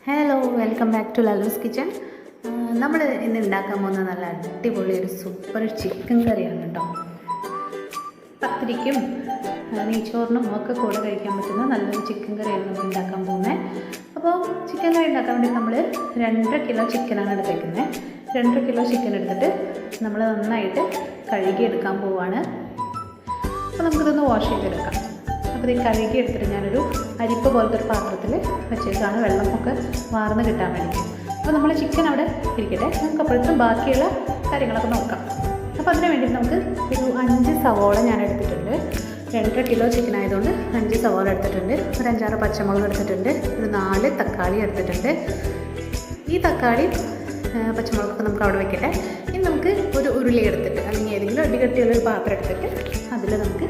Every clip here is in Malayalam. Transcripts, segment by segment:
Hello, welcome back to Lallu's kitchen. നമ്മൾ ഇന്ന് ഉണ്ടാക്കാൻ പോകുന്ന നല്ല അടിപൊളി ഒരു സൂപ്പർ ചിക്കൻ കറിയാണ് കേട്ടോ. പത്തിരിക്കും നെയ്ച്ചോറിനും ഒക്കെ കൂടെ കഴിക്കാൻ പറ്റുന്ന നല്ലൊരു ചിക്കൻ കറിയാണ് നമ്മൾ ഉണ്ടാക്കാൻ പോകുന്നത്. അപ്പോൾ ചിക്കൻ കറി ഉണ്ടാക്കാൻ വേണ്ടി നമ്മൾ 2.5 കിലോ ചിക്കനാണ് എടുത്തേക്കുന്നത്. 2.5 കിലോ ചിക്കൻ എടുത്തിട്ട് നമ്മൾ നന്നായിട്ട് കഴുകിയെടുക്കാൻ പോവുകയാണ്. അപ്പോൾ നമുക്കിതൊന്ന് വാഷ് ചെയ്തെടുക്കാം. അപ്പോൾ ഇത് കഴുകി എടുത്തിട്ട് ഞാനൊരു അരിപ്പ പോലത്തെ ഒരു പാത്രത്തിൽ വെച്ചേക്കാണ്, വെള്ളമൊക്കെ വാർന്ന് കിട്ടാൻ വേണ്ടി. അപ്പോൾ നമ്മൾ ചിക്കൻ അവിടെ ഇരിക്കട്ടെ, നമുക്ക് അപ്പോഴത്തേക്കും ബാക്കിയുള്ള കാര്യങ്ങളൊക്കെ നോക്കാം. അപ്പോൾ അതിന് വേണ്ടിയിട്ട് നമുക്ക് ഒരു 5 സവോള ഞാൻ എടുത്തിട്ടുണ്ട്. 2.5 കിലോ ചിക്കൻ ആയതുകൊണ്ട് 5 സവോള എടുത്തിട്ടുണ്ട്. ഒരു 5-6 പച്ചമുളക് എടുത്തിട്ടുണ്ട്. ഒരു 4 തക്കാളി എടുത്തിട്ടുണ്ട്. ഈ തക്കാളി പച്ചമുളകൊക്കെ നമുക്ക് അവിടെ വെക്കട്ടെ. ഇനി നമുക്ക് ഒരു ഉരുളി എടുത്തിട്ട് അല്ലെങ്കിൽ ഏതെങ്കിലും അടികട്ടിയുള്ളൊരു പാത്രം എടുത്തിട്ട് അതിൽ നമുക്ക്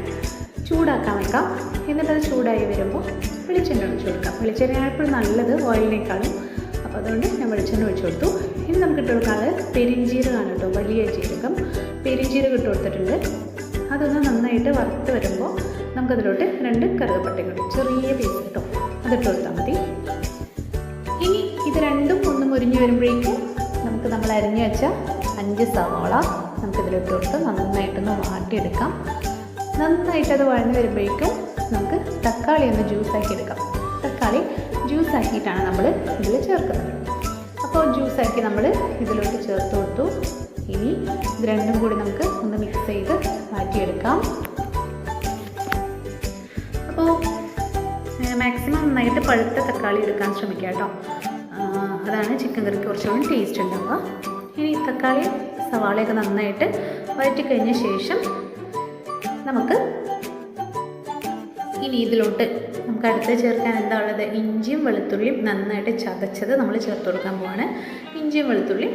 ചൂടാക്കാൻ വെക്കാം. എന്നിട്ടത് ചൂടായി വരുമ്പോൾ വെളിച്ചെണ്ണ ഒഴിച്ച് കൊടുക്കാം. വെളിച്ചെണ്ണയാണ് എപ്പോഴും നല്ലത് ഓയിലിനേക്കാളും. അപ്പോൾ അതുകൊണ്ട് ഞാൻ വെളിച്ചെണ്ണ ഒഴിച്ച് കൊടുത്തു. ഇനി നമുക്ക് ഇട്ട് കൊടുക്കാനുള്ളത് പെരിഞ്ജീരകമാണ് കേട്ടോ, വലിയ ജീരകം. പെരിഞ്ജീരകം ഇട്ട് കൊടുത്തിട്ടുണ്ട്. അതൊന്ന് നന്നായിട്ട് വറുത്ത് വരുമ്പോൾ നമുക്കതിലോട്ട് 2 കറുകപ്പട്ടയും കൂടി ചെറിയ പീസ് കേട്ടോ, അതിട്ട് കൊടുത്താൽ മതി. ഇനി ഇത് രണ്ടും ഒന്ന് മുരിഞ്ഞ് വരുമ്പോഴേക്കും നമുക്ക് നമ്മൾ അരിഞ്ഞു വെച്ച 5 സവാള നമുക്കിതിലിട്ട് കൊടുത്ത് നന്നായിട്ടൊന്ന് വാട്ടിയെടുക്കാം. നന്നായിട്ടത് വഴന്ന് വരുമ്പോഴേക്കും നമുക്ക് തക്കാളി ഒന്ന് ജ്യൂസാക്കി എടുക്കാം. തക്കാളി ജ്യൂസാക്കിയിട്ടാണ് നമ്മൾ ഇതിൽ ചേർക്കുന്നത്. അപ്പോൾ ജ്യൂസാക്കി നമ്മൾ ഇതിലോട്ട് ചേർത്ത് കൊടുത്തു. ഇനി ഇത് രണ്ടും കൂടി നമുക്ക് ഒന്ന് മിക്സ് ചെയ്ത് മാറ്റിയെടുക്കാം. അപ്പോൾ മാക്സിമം നന്നായിട്ട് പഴുത്ത തക്കാളി എടുക്കാൻ ശ്രമിക്കുക കേട്ടോ. അതാണ് ചിക്കൻ കറിക്ക് കുറച്ചുകൂടി ടേസ്റ്റ് ഉണ്ടാവുക. ഇനി തക്കാളി സവാളയൊക്കെ നന്നായിട്ട് വഴറ്റി കഴിഞ്ഞ ശേഷം നമുക്ക് ഇനി ഇതിലോട്ട് നമുക്ക് അടുത്ത് ചേർക്കാൻ എന്താ ഉള്ളത്, ഇഞ്ചിയും വെളുത്തുള്ളിയും നന്നായിട്ട് ചതച്ചത് നമ്മൾ ചേർത്ത് കൊടുക്കാൻ പോവാണ്. ഇഞ്ചിയും വെളുത്തുള്ളിയും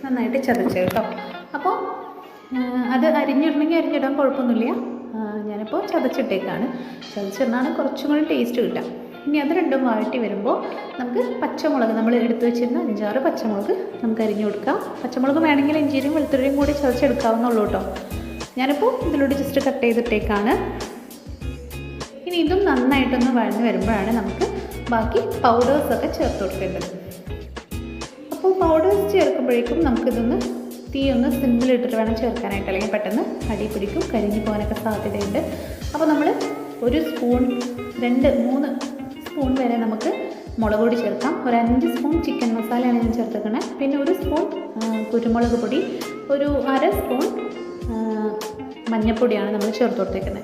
നന്നായിട്ട് ചതച്ചത് കേട്ടോ. അപ്പോൾ അത് അരിഞ്ഞിടണമെങ്കിൽ അരിഞ്ഞിടാൻ കുഴപ്പമൊന്നുമില്ല. ഞാനിപ്പോൾ ചതച്ചിട്ടേക്കാണ്. ചതച്ചിടാണ് കുറച്ചും കൂടി ടേസ്റ്റ് കിട്ടുക. ഇനി അത് രണ്ടും വഴറ്റി വരുമ്പോൾ നമുക്ക് പച്ചമുളക് നമ്മൾ എടുത്ത് വെച്ചിരുന്ന 5-6 പച്ചമുളക് നമുക്ക് അരിഞ്ഞു കൊടുക്കാം. പച്ചമുളക് വേണമെങ്കിൽ ഇഞ്ചിയും വെളുത്തുള്ളിയും കൂടി ചതച്ചെടുക്കാവുന്നുള്ളൂ കേട്ടോ. ഞാനിപ്പോൾ ഇതിലൂടെ ജസ്റ്റ് കട്ട് ചെയ്തിട്ടേക്കാണ്. ഇനി ഇതും നന്നായിട്ടൊന്ന് വഴന്ന് വരുമ്പോഴാണ് നമുക്ക് ബാക്കി പൗഡേഴ്സൊക്കെ ചേർത്ത് കൊടുക്കേണ്ടത്. അപ്പോൾ പൗഡേഴ്സ് ചേർക്കുമ്പോഴേക്കും നമുക്കിതൊന്ന് തീ ഒന്ന് സിമ്മിലിട്ടിട്ട് വേണം ചേർക്കാനായിട്ട്, അല്ലെങ്കിൽ പെട്ടെന്ന് അടി പിടിക്കും, കരിഞ്ഞു പോകാനൊക്കെ സാധ്യതയുണ്ട്. അപ്പോൾ നമ്മൾ 1 സ്പൂൺ 2-3 സ്പൂൺ വരെ നമുക്ക് മുളക് പൊടി ചേർക്കാം. ഒരു 5 സ്പൂൺ ചിക്കൻ മസാലയാണ് ഞാൻ ചേർത്തേക്കുന്നത്. പിന്നെ 1 സ്പൂൺ കുരുമുളക് പൊടി, ഒരു 1/2 സ്പൂൺ മഞ്ഞൾപ്പൊടിയാണ് നമ്മൾ ചേർത്ത് കൊടുത്തേക്കുന്നത്.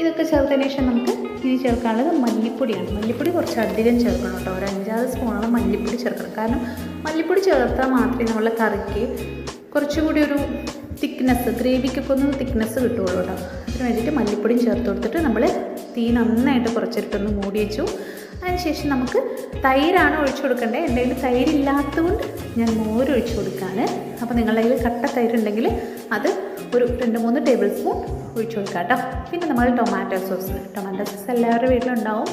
ഇതൊക്കെ ചേർത്തതിന് ശേഷം നമുക്ക് ഇനി ചേർക്കാനുള്ളത് മല്ലിപ്പൊടിയാണ്. മല്ലിപ്പൊടി കുറച്ച് അധികം ചേർക്കണം കേട്ടോ. ഒരു 5-6 സ്പൂണോളം മല്ലിപ്പൊടി ചേർക്കണം. കാരണം മല്ലിപ്പൊടി ചേർത്താൽ മാത്രമേ നമ്മളെ കറിക്ക് കുറച്ചുകൂടി ഒരു തിക്നെസ്, ഗ്രേവിക്കൊക്കെ ഒന്ന് തിക്നെസ് കിട്ടുള്ളൂ കേട്ടോ. അതിന് വേണ്ടിയിട്ട് മല്ലിപ്പൊടിയും ചേർത്ത് കൊടുത്തിട്ട് നമ്മൾ തീ നന്നായിട്ട് കുറച്ചിട്ടൊന്ന് മൂടി വെച്ചു. അതിനുശേഷം നമുക്ക് തൈരാണ് ഒഴിച്ചു കൊടുക്കേണ്ടത്. എൻ്റെ കയ്യിൽ തൈരില്ലാത്തതുകൊണ്ട് ഞാൻ മോര് ഒഴിച്ചു കൊടുക്കുകയാണ്. അപ്പോൾ നിങ്ങളുടെ കയ്യിൽ കട്ട തൈരുണ്ടെങ്കിൽ അത് ഒരു 2-3 ടേബിൾ സ്പൂൺ ഒഴിച്ചു കൊടുക്കുക കേട്ടോ. പിന്നെ നമ്മൾ ടൊമാറ്റോ സോസ് എല്ലാവരുടെ വീട്ടിലുണ്ടാവും.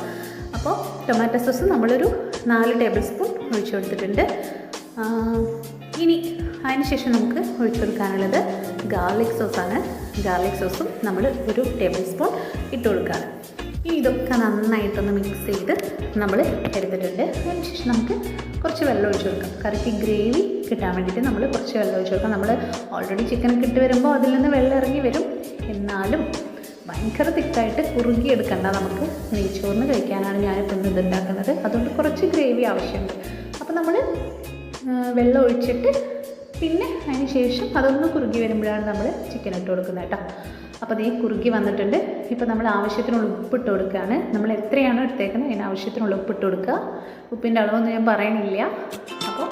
അപ്പോൾ ടൊമാറ്റോ സോസ് നമ്മളൊരു 4 ടേബിൾ സ്പൂൺ ഒഴിച്ചു കൊടുത്തിട്ടുണ്ട്. ഇനി അതിനുശേഷം നമുക്ക് ഒഴിച്ചു കൊടുക്കാനുള്ളത് ഗാർലിക് സോസാണ്. ഗാർലിക് സോസും നമ്മൾ 1 ടേബിൾ സ്പൂൺ ഇട്ട് കൊടുക്കുകയാണ്. ഇനി ഇതൊക്കെ നന്നായിട്ടൊന്ന് മിക്സ് ചെയ്ത് നമ്മൾ എടുത്തിട്ടുണ്ട്. അതിനുശേഷം നമുക്ക് കുറച്ച് വെള്ളം ഒഴിച്ച് കൊടുക്കാം. കറിക്ക് ഗ്രേവി കിട്ടാൻ വേണ്ടിയിട്ട് നമ്മൾ കുറച്ച് വെള്ളം ഒഴിച്ച് കൊടുക്കാം. നമ്മൾ ഓൾറെഡി ചിക്കനൊക്കെ ഇട്ട് വരുമ്പോൾ അതിൽ നിന്ന് വെള്ളം ഇറങ്ങി വരും. എന്നാലും ഭയങ്കര തിക്കായിട്ട് കുറുകിയെടുക്കണ്ട. നമുക്ക് നെയ്ച്ചോറിന് കഴിക്കാനാണ് ഞാനിപ്പോൾ ഇത് ഉണ്ടാക്കുന്നത്. അതുകൊണ്ട് കുറച്ച് ഗ്രേവി ആവശ്യമുണ്ട്. അപ്പോൾ നമ്മൾ വെള്ളം ഒഴിച്ചിട്ട് പിന്നെ അതിന് ശേഷം അതൊന്ന് കുറുകി വരുമ്പോഴാണ് നമ്മൾ ചിക്കൻ ഇട്ട് കൊടുക്കുന്നത് കേട്ടോ. അപ്പോൾ അതേ കുറുകി വന്നിട്ടുണ്ട്. ഇപ്പോൾ നമ്മൾ ആവശ്യത്തിനുള്ള ഉപ്പിട്ട് കൊടുക്കുകയാണ്. നമ്മൾ എത്രയാണോ എടുത്തേക്കുന്നത് അതിന് ആവശ്യത്തിനുള്ള ഉപ്പിട്ട് കൊടുക്കുക. ഉപ്പിൻ്റെ അളവൊന്നും ഞാൻ പറയണില്ല. അപ്പോൾ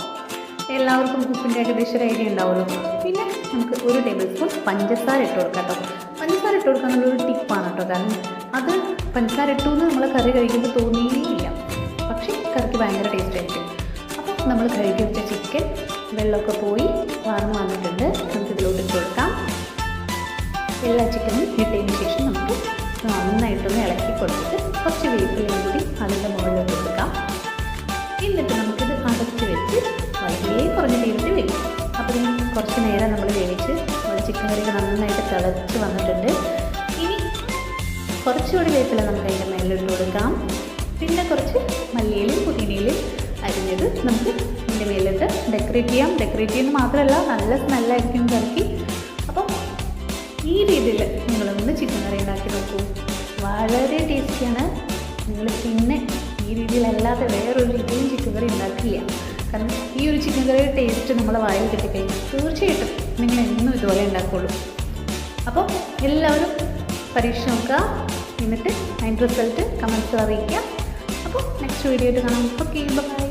എല്ലാവർക്കും ഉപ്പിൻ്റെ ഏകദേശം ഒരു ഐഡിയ ഉണ്ടാവുമല്ലോ. പിന്നെ നമുക്ക് 1 ടേബിൾ സ്പൂൺ പഞ്ചസാര ഇട്ട് കൊടുക്കാം കേട്ടോ. പഞ്ചസാര ഇട്ട് കൊടുക്കുക എന്നുള്ളൊരു ടിപ്പാണ് കേട്ടോ. കാരണം അത് പഞ്ചസാര ഇട്ടു എന്ന് നമ്മൾ കറി കഴിക്കുമ്പോൾ തോന്നിയില്ല, പക്ഷേ കറിക്ക് ഭയങ്കര ടേസ്റ്റ് ആയിരിക്കും. അപ്പോൾ നമ്മൾ കഴുകി വെച്ച ചിക്കൻ വെള്ളമൊക്കെ പോയി വാർന്ന് വന്നിട്ടുണ്ട്. നമുക്ക് ഇതിലോട്ട് ഇട്ട് കൊടുക്കാം. എല്ലാ ചിക്കനും ഇട്ടതിന് ശേഷം നമുക്ക് നന്നായിട്ടൊന്ന് ഇളക്കി കൊടുത്തിട്ട് കുറച്ച് വേപ്പിലയും കൂടി അതിൻ്റെ മുകളിലോട്ട് കൊടുക്കാം. എന്നിട്ട് നമുക്കിത് അടച്ച് വെച്ച് വളരെ കുറഞ്ഞ തീരത്തിൽ വേവിക്കും. അപ്പോൾ ഇതിന് കുറച്ച് നേരം നമ്മൾ വേവിച്ച് ചിക്കൻ കറിക്ക് നന്നായിട്ട് തിളച്ച് വന്നിട്ടുണ്ട്. ഇനി കുറച്ചുകൂടി വേപ്പില നമുക്ക് അതിൻ്റെ മേലിട്ട് കൊടുക്കാം. പിന്നെ കുറച്ച് മല്ലിയിലും പുതിനയിലും അരിഞ്ഞ് കഴിഞ്ഞത് നമുക്ക് ഇതിൻ്റെ മേലിട്ട് ഡെക്കറേറ്റ് ചെയ്യാം. ഡെക്കറേറ്റ് ചെയ്യുന്നത് മാത്രമല്ല നല്ല സ്മെല്ലായിരിക്കും കറിക്ക്. അപ്പം ഈ രീതിയിൽ നിങ്ങളൊന്ന് ചിക്കൻ കറി ഉണ്ടാക്കി നോക്കൂ. വളരെ ടേസ്റ്റിയാണ്. നിങ്ങൾ പിന്നെ ഈ രീതിയിലല്ലാതെ വേറൊരു രീതിയിലും ചിക്കൻ കറി ഉണ്ടാക്കില്ല. കാരണം ഈ ഒരു ചിക്കൻ കറിയുടെ ടേസ്റ്റ് നമ്മളെ വായിൽ കിട്ടിക്കഴിഞ്ഞാൽ തീർച്ചയായിട്ടും നിങ്ങൾ എന്നും ഇതുപോലെ ഉണ്ടാക്കുള്ളൂ. അപ്പോൾ എല്ലാവരും പരീക്ഷ നോക്കുക, എന്നിട്ട് അതിൻ്റെ റിസൾട്ട് കമൻസിൽ അറിയിക്കുക. അപ്പോൾ നെക്സ്റ്റ് വീഡിയോ ആയിട്ട് കാണാം. Okay, by.